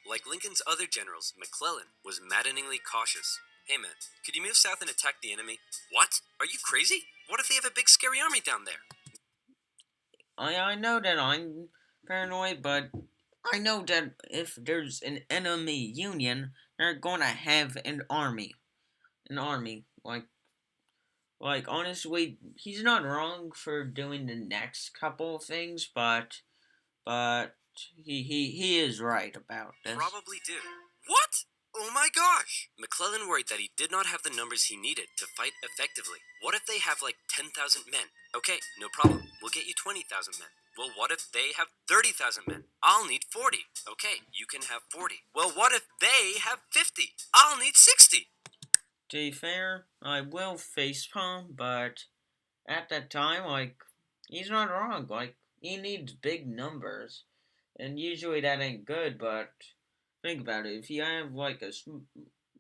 Like Lincoln's other generals, McClellan was maddeningly cautious. Hey man, could you move south and attack the enemy? What? Are you crazy? What if they have a big scary army down there? I know that I'm paranoid, but I know that if there's an enemy union, they're gonna have an army. An army. Like honestly, he's not wrong for doing the next couple of things, but he is right about this. Probably do. What? Oh my gosh! McClellan worried that he did not have the numbers he needed to fight effectively. What if they have like 10,000 men? Okay, no problem. We'll get you 20,000 men. Well, what if they have 30,000 men? I'll need 40. Okay, you can have 40. Well, what if they have 50? I'll need 60. To be fair, I will facepalm, but at that time, he's not wrong. He needs big numbers, and usually that ain't good. But think about it: if you have like a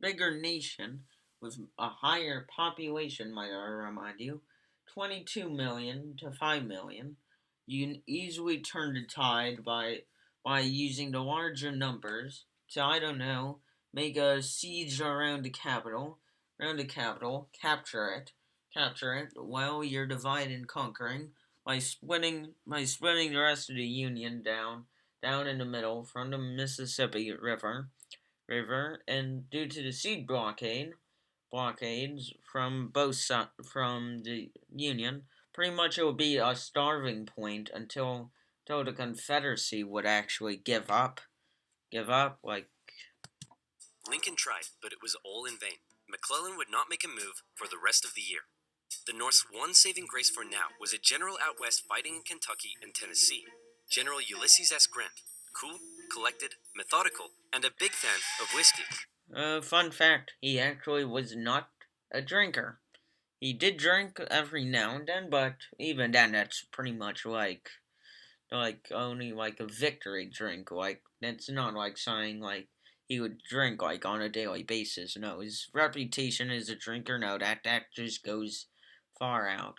bigger nation with a higher population, might I remind you, 22 million to 5 million, you can easily turn the tide by using the larger numbers to, I don't know, make a siege around the capital, capture it while you're dividing and conquering by splitting the rest of the Union down in the middle from the Mississippi River, and due to the sea blockades from from the Union, pretty much it would be a starving point until the Confederacy would actually give up. Lincoln tried, but it was all in vain. McClellan would not make a move for the rest of the year. The North's one saving grace for now was a general out west fighting in Kentucky and Tennessee, General Ulysses S. Grant. Cool, collected, methodical, and a big fan of whiskey. Fun fact: he actually was not a drinker. He did drink every now and then, but even then, that's pretty much like only like a victory drink. Like that's not like saying like he would drink like on a daily basis. No, his reputation as a drinker, no, that just goes far out,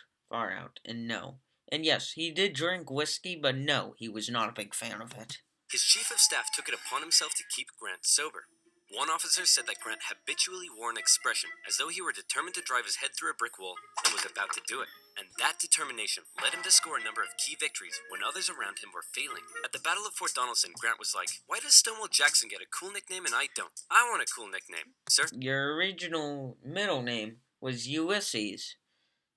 and no. And yes, he did drink whiskey, but no, he was not a big fan of it. His chief of staff took it upon himself to keep Grant sober. One officer said that Grant habitually wore an expression as though he were determined to drive his head through a brick wall and was about to do it. And that determination led him to score a number of key victories when others around him were failing. At the Battle of Fort Donelson, Grant was like, "Why does Stonewall Jackson get a cool nickname and I don't? I want a cool nickname, sir." Your original middle name was Ulysses.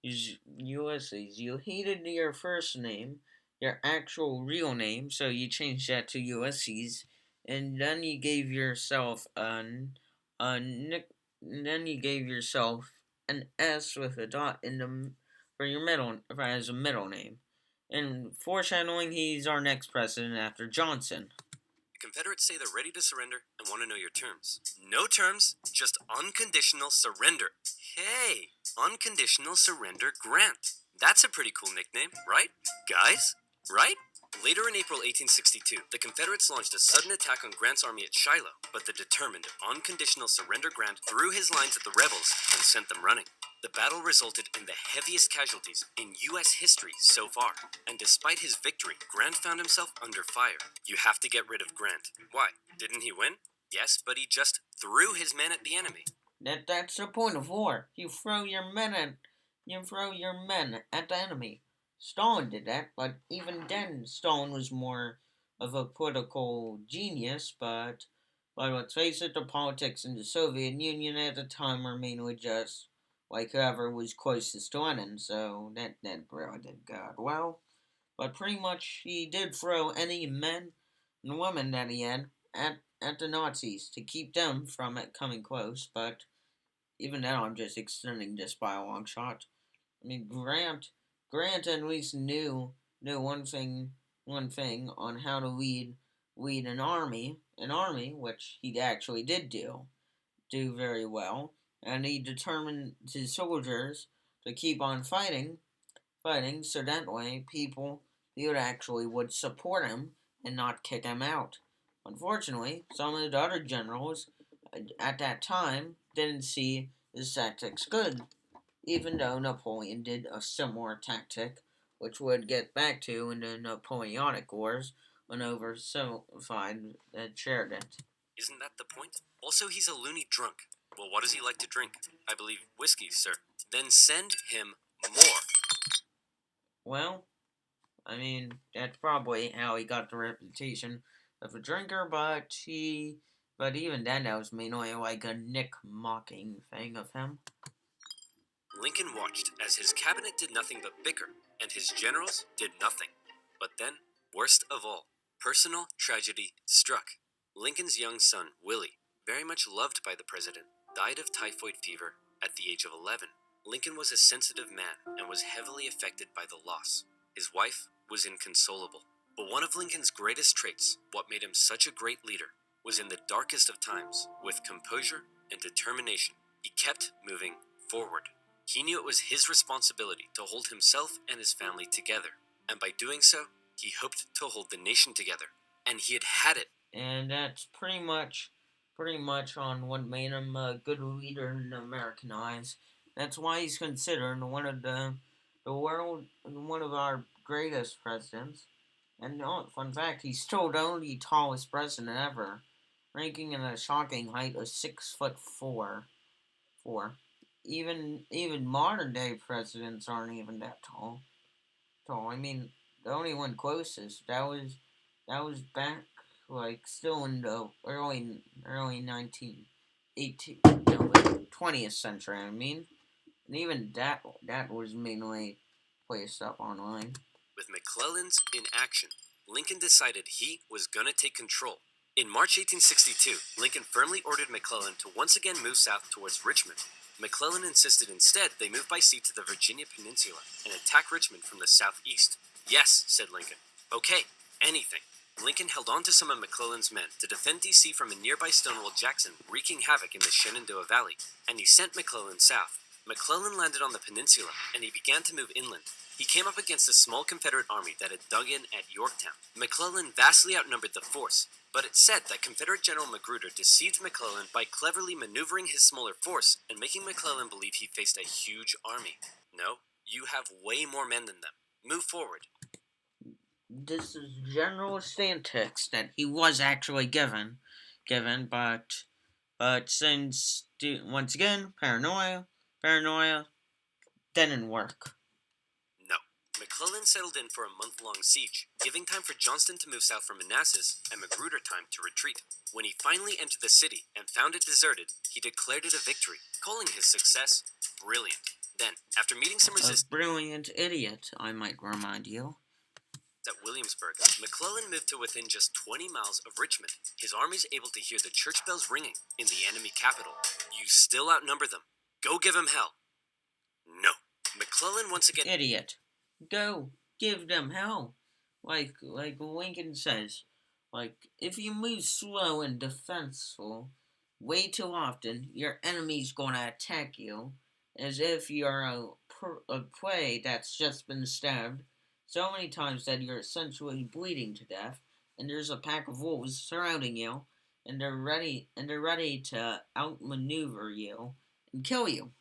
Ulysses. You hated your first name, your actual real name, so you changed that to Ulysses, and then you gave yourself a nick. Then you gave yourself an S with a dot in the for your middle as a middle name, and foreshadowing he's our next president after Johnson. The Confederates say they're ready to surrender and want to know your terms. No terms, just unconditional surrender. Hey, Unconditional Surrender Grant. That's a pretty cool nickname, right? Guys? Right? Later in April 1862, the Confederates launched a sudden attack on Grant's army at Shiloh, but the determined, unconditional surrender Grant threw his lines at the rebels and sent them running. The battle resulted in the heaviest casualties in U.S. history so far, and despite his victory, Grant found himself under fire. You have to get rid of Grant. Why? Didn't he win? Yes, but he just threw his men at the enemy. That's the point of war. You throw your men at the enemy. Stalin did that, but even then, Stalin was more of a political genius. But let's face it, the politics in the Soviet Union at the time were mainly just like whoever was closest to Lenin. So that really did God well. But pretty much, he did throw any men and women that he had at the Nazis to keep them from it coming close. But even now, I'm just extending this by a long shot. I mean, Grant at least knew one thing on how to lead an army, which he actually did do very well, and he determined his soldiers to keep on fighting, so that way people actually would support him and not kick him out. Unfortunately, some of the other generals at that time didn't see his tactics good, even though Napoleon did a similar tactic, which would get back to in the Napoleonic Wars when OverSimplified shared it. Isn't that the point? Also, he's a loony drunk. Well, what does he like to drink? I believe whiskey, sir. Then send him more. Well, I mean, that's probably how he got the reputation of a drinker, but even then, that was mainly like a Nick mocking thing of him. Lincoln watched as his cabinet did nothing but bicker, and his generals did nothing. But then, worst of all, personal tragedy struck. Lincoln's young son, Willie, very much loved by the president, died of typhoid fever at the age of 11. Lincoln was a sensitive man and was heavily affected by the loss. His wife was inconsolable. But one of Lincoln's greatest traits, what made him such a great leader, was in the darkest of times, with composure and determination, he kept moving forward. He knew it was his responsibility to hold himself and his family together, and by doing so, he hoped to hold the nation together. And he had it. And that's pretty much on what made him a good leader in American eyes. That's why he's considered one of our greatest presidents. And fun fact, he's still the only tallest president ever, ranking in a shocking height of 6'4". Even modern day presidents aren't even that tall. I mean, the only one closest that was back like still in the early 1918 no, 20th century. I mean, and even that was mainly placed up online. With McClellan's inaction, Lincoln decided he was gonna take control. In March 1862, Lincoln firmly ordered McClellan to once again move south towards Richmond. McClellan insisted instead they move by sea to the Virginia Peninsula and attack Richmond from the southeast. Yes, said Lincoln. Okay, anything. Lincoln held on to some of McClellan's men to defend D.C. from a nearby Stonewall Jackson wreaking havoc in the Shenandoah Valley, and he sent McClellan south. McClellan landed on the peninsula, and he began to move inland. He came up against a small Confederate army that had dug in at Yorktown. McClellan vastly outnumbered the force, but it's said that Confederate General Magruder deceived McClellan by cleverly maneuvering his smaller force and making McClellan believe he faced a huge army. No, you have way more men than them. Move forward. This is general statistics that he was actually given, but since once again paranoia didn't work. No. McClellan settled in for a month-long siege, giving time for Johnston to move south from Manassas and Magruder time to retreat. When he finally entered the city and found it deserted, he declared it a victory, calling his success brilliant. Then, after meeting some resistance, A brilliant idiot, I might remind you. at Williamsburg, McClellan moved to within just 20 miles of Richmond, his armies able to hear the church bells ringing in the enemy capital. You still outnumber them. Go give them hell. No. McClellan once again... Idiot. Go give them hell. Like Lincoln says. Like, if you move slow and defensive way too often, your enemy's gonna attack you as if you're a prey that's just been stabbed so many times that you're essentially bleeding to death, and there's a pack of wolves surrounding you, and they're ready to outmaneuver you and kill you.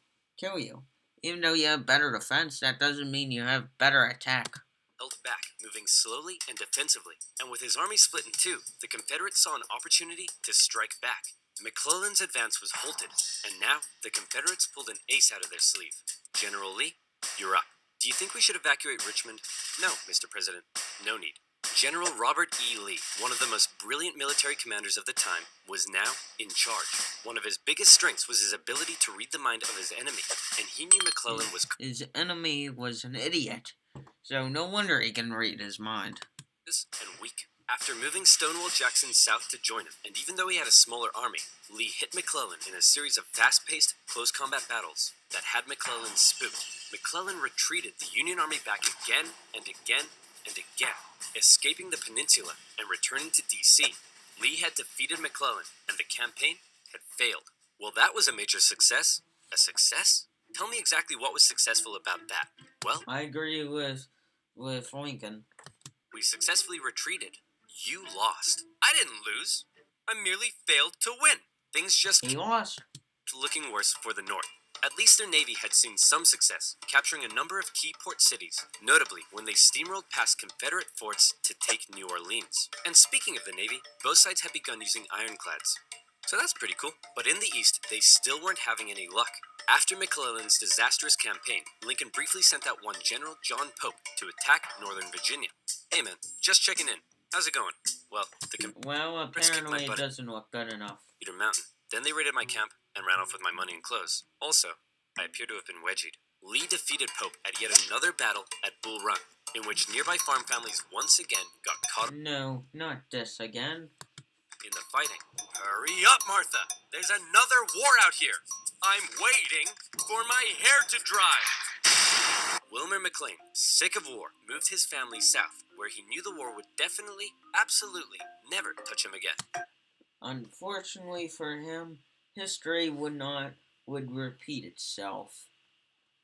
Even though you have better defense, that doesn't mean you have better attack. held back, moving slowly and defensively, and with his army split in two, the Confederates saw an opportunity to strike back. McClellan's advance was halted, and now the Confederates pulled an ace out of their sleeve. General Lee, you're up. Do you think we should evacuate Richmond? No, Mr. President, no need. General Robert E. Lee, one of the most brilliant military commanders of the time, was now in charge. One of his biggest strengths was his ability to read the mind of his enemy, and he knew McClellan was... His enemy was an idiot, so no wonder he can read his mind. ...and weak. After moving Stonewall Jackson south to join him, and even though he had a smaller army, Lee hit McClellan in a series of fast-paced, close combat battles that had McClellan spooked. McClellan retreated the Union Army back again and again and again, escaping the peninsula and returning to D.C. Lee had defeated McClellan, and the campaign had failed. Well, that was a major success. A success? Tell me exactly what was successful about that. Well, I agree with Lincoln. we successfully retreated. You lost. I didn't lose. I merely failed to win. Things just He lost. looking worse for the North. At least their navy had seen some success, capturing a number of key port cities, notably when they steamrolled past Confederate forts to take New Orleans. And speaking of the navy, both sides had begun using ironclads. So that's pretty cool. But in the East, they still weren't having any luck. After McClellan's disastrous campaign, Lincoln briefly sent out one General John Pope to attack Northern Virginia. Hey man, just checking in. How's it going? Well, Well, apparently it doesn't look good enough. Cedar Mountain. Then they raided my camp and ran off with my money and clothes. Also, I appear to have been wedgied. Lee defeated Pope at yet another battle at Bull Run, in which nearby farm families once again got caught No, not this again. in the fighting. Hurry up, Martha! There's another war out here! I'm waiting for my hair to dry! Wilmer McLean, sick of war, moved his family south, where he knew the war would definitely, absolutely, never touch him again. Unfortunately for him, history would repeat itself.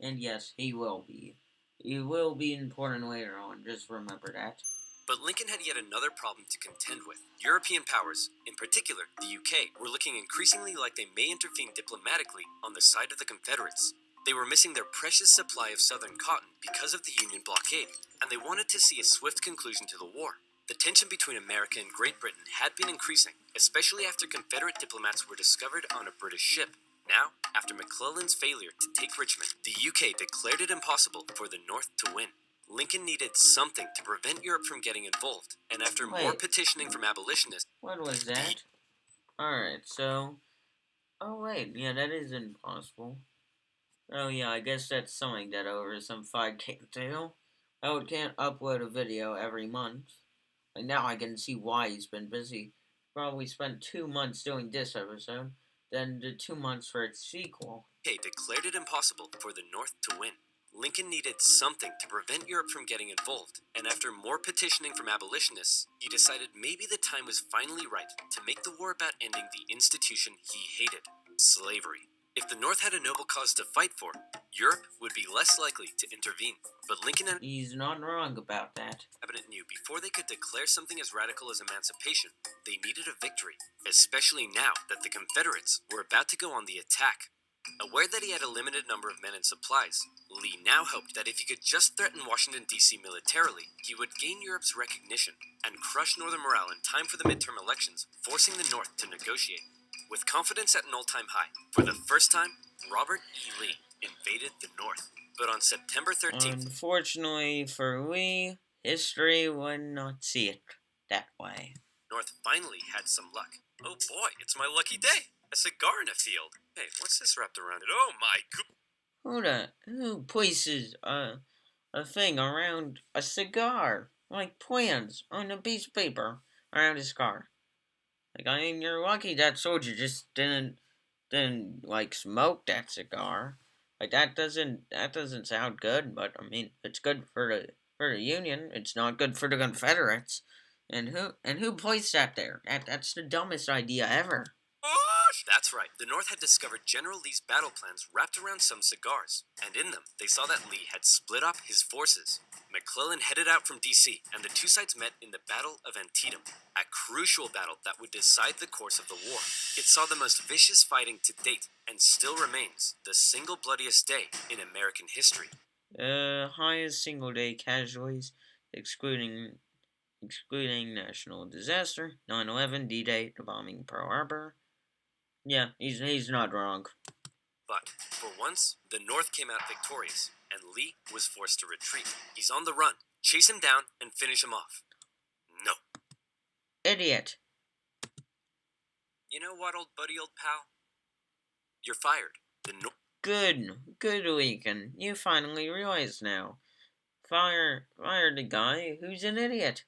And yes, he will be. He will be important later on, just remember that. But Lincoln had yet another problem to contend with. European powers, in particular the UK, were looking increasingly like they may intervene diplomatically on the side of the Confederates. They were missing their precious supply of southern cotton because of the Union blockade, and they wanted to see a swift conclusion to the war. The tension between America and Great Britain had been increasing, especially after Confederate diplomats were discovered on a British ship. Now, after McClellan's failure to take Richmond, the UK declared it impossible for the North to win. Lincoln needed something to prevent Europe from getting involved, and after more petitioning from abolitionists... What was that? Alright, so... Oh wait, yeah, that is impossible. Oh yeah, I guess that's something that OverSimplified can't do. I can't upload a video every month. And now I can see why he's been busy. Probably spent 2 months doing this episode, then the 2 months for its sequel. UK declared it impossible for the North to win. Lincoln needed something to prevent Europe from getting involved, and after more petitioning from abolitionists, he decided maybe the time was finally right to make the war about ending the institution he hated, slavery. If the North had a noble cause to fight for, Europe would be less likely to intervene. But Lincoln and He's not wrong about that. Cabinet knew before they could declare something as radical as emancipation, they needed a victory, especially now that the Confederates were about to go on the attack. Aware that he had a limited number of men and supplies, Lee now hoped that if he could just threaten Washington, D.C. militarily, he would gain Europe's recognition and crush Northern morale in time for the midterm elections, forcing the North to negotiate. With confidence at an all-time high, for the first time, Robert E. Lee invaded the North. But on September 13th... Unfortunately for Lee, history would not see it that way. North finally had some luck. Oh boy, it's my lucky day! A cigar in a field. Hey, what's this wrapped around it? Oh my Who places a thing around a cigar? Like plans on a piece of paper around a cigar. Like, I mean, you're lucky that soldier just didn't like smoke that cigar. Like, that doesn't sound good, but I mean, it's good for the Union. It's not good for the Confederates. And who placed that there? That's the dumbest idea ever. gosh! That's right. The North had discovered General Lee's battle plans wrapped around some cigars, and in them, they saw that Lee had split up his forces. McClellan headed out from D.C., and the two sides met in the Battle of Antietam, a crucial battle that would decide the course of the war. It saw the most vicious fighting to date, and still remains the single bloodiest day in American history. Highest single day casualties, excluding national disaster, 9/11, D-Day, the bombing of Pearl Harbor. Yeah, he's not wrong. But, for once, the North came out victorious, and Lee was forced to retreat. He's on the run. Chase him down and finish him off. No. Idiot. You know what, old buddy, old pal? You're fired. Good, Lincoln. You finally realize now. Fire the guy who's an idiot.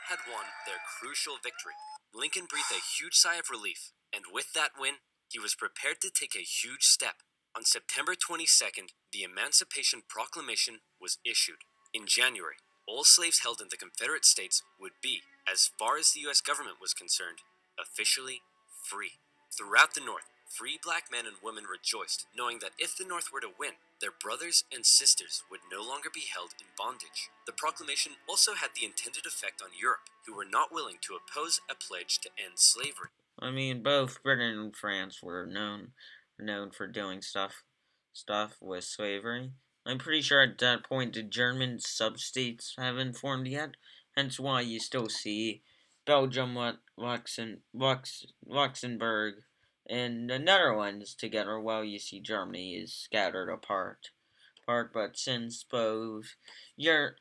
Had won their crucial victory. Lincoln breathed a huge sigh of relief, and with that win, he was prepared to take a huge step. On September 22nd, the Emancipation Proclamation was issued. In January, all slaves held in the Confederate States would be, as far as the U.S. government was concerned, officially free. Throughout the North, free black men and women rejoiced, knowing that if the North were to win, Their brothers and sisters would no longer be held in bondage. The proclamation also had the intended effect on Europe, who were not willing to oppose a pledge to end slavery. I mean, both Britain and France were known for doing stuff with slavery. I'm pretty sure at that point the German sub-states haven't formed yet, hence why you still see Belgium, Luxembourg, and the Netherlands together, while you see Germany is scattered apart. But since both the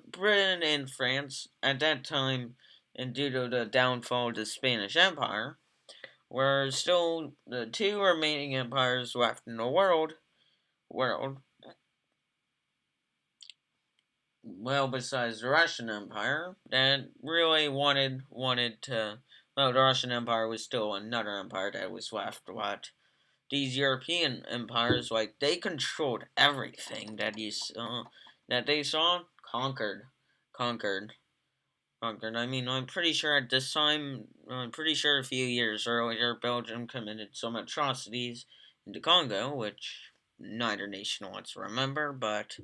Britain and France at that time, and due to the downfall of the Spanish Empire, were still the two remaining empires left in the world. Well, besides the Russian Empire, that really wanted to. Well, the Russian Empire was still another empire that was left. What these European empires, like, they controlled everything that they saw, conquered. I mean, I'm pretty sure a few years earlier, Belgium committed some atrocities into Congo, which neither nation wants to remember, but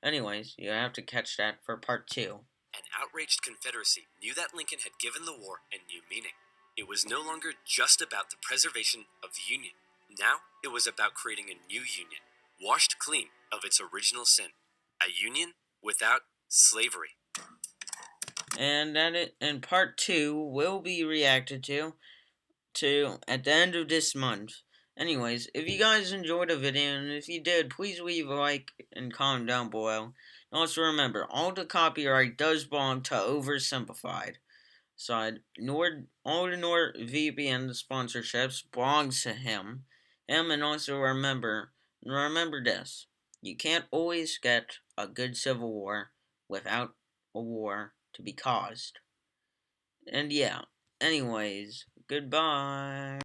anyways, you have to catch that for part 2. An outraged Confederacy knew that Lincoln had given the war a new meaning. It was no longer just about the preservation of the Union. Now, it was about creating a new Union, washed clean of its original sin. A Union without slavery. And part 2 will be reacted to at the end of this month. Anyways, if you guys enjoyed the video, and if you did, please leave a like and comment down below. And also remember, all the copyright does belong to OverSimplified. All the NordVPN sponsorships belongs to him. And also remember this: you can't always get a good civil war without a war to be caused. And yeah, anyways, goodbye.